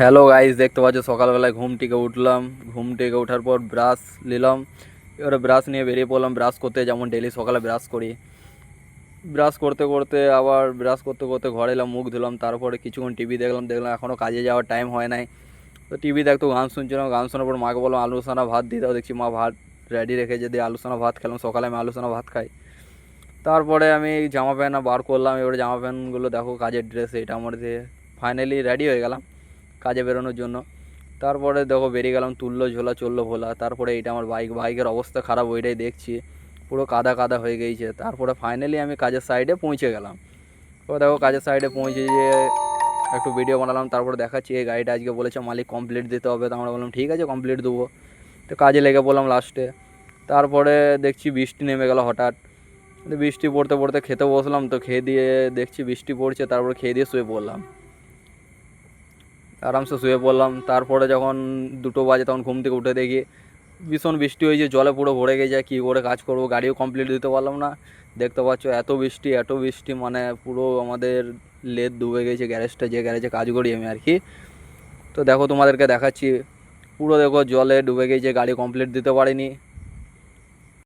Hello guys, দেখতে পাচ্ছ সকালবেলায় ঘুম থেকে উঠলাম। ঘুম থেকে ওঠার পর ব্রাশ নিলাম। এবারে ব্রাশ নিয়ে বেরিয়ে পড়লাম ব্রাশ করতে, যেমন ডেলি সকালে ব্রাশ করি। ব্রাশ করতে করতে আবার ব্রাশ করতে করতে ঘরে এলাম, মুখ ধুলাম, তারপরে কিছুক্ষণ টিভি দেখলাম। এখনও কাজে যাওয়ার টাইম হয় নাই, তো টিভি দেখতো, গান শুনছিলাম। গান শোনার পর মাকে বললাম আলু সানা ভাত দিয়ে দাও। দেখছি মা ভাত রেডি রেখেছে, দিয়ে আলু সানা ভাত খেলাম। সকালে আমি আলু সানা ভাত খাই। তারপরে আমি জামা প্যান্ট বার করলাম। এবারে জামা প্যান্টগুলো দেখো, কাজের ড্রেস এটা আমার দিয়ে ফাইনালি রেডি হয়ে গেলাম কাজে বেরোনোর জন্য। তারপরে দেখো বেরিয়ে গেলাম, তুললো ঝোলা চললো ভোলা। তারপরে এইটা আমার বাইকের অবস্থা খারাপ, ওইটাই দেখছি পুরো কাদা কাদা হয়ে গিয়েছে। তারপরে ফাইনালি আমি কাজের সাইডে পৌঁছে গেলাম। তো দেখো কাজের সাইডে পৌঁছে গিয়ে একটু ভিডিও বানালাম। তারপরে দেখাচ্ছি এই গাড়িটা আজকে বলেছে মালিক কমপ্লিট দিতে হবে। তো আমরা বললাম ঠিক আছে, কমপ্লিট দেবো। তো কাজে লেগে পড়লাম লাস্টে। তারপরে দেখছি বৃষ্টি নেমে গেল হঠাৎ। বৃষ্টি পড়তে পড়তে খেতে বসলাম, তো খেয়ে দিয়ে দেখছি বৃষ্টি পড়ছে। তারপরে খেয়ে দিয়ে শুয়ে পড়লাম, আরামসে শুয়ে পড়লাম। তারপরে যখন 2টো বাজে তখন ঘুম থেকে উঠে দেখি ভীষণ বৃষ্টি হয়েছে, জলে পুরো ভরে গেছে। কী করে কাজ করবো, গাড়িও কমপ্লিট দিতে পারলাম না। দেখতে পাচ্ছ এত বৃষ্টি, মানে পুরো আমাদের লেদ ডুবে গেছে। গ্যারেজটা, যে গ্যারেজে কাজ করি আমি আর কি, তো দেখো তোমাদেরকে দেখাচ্ছি। পুরো দেখো জলে ডুবে গেছে, গাড়ি কমপ্লিট দিতে পারিনি।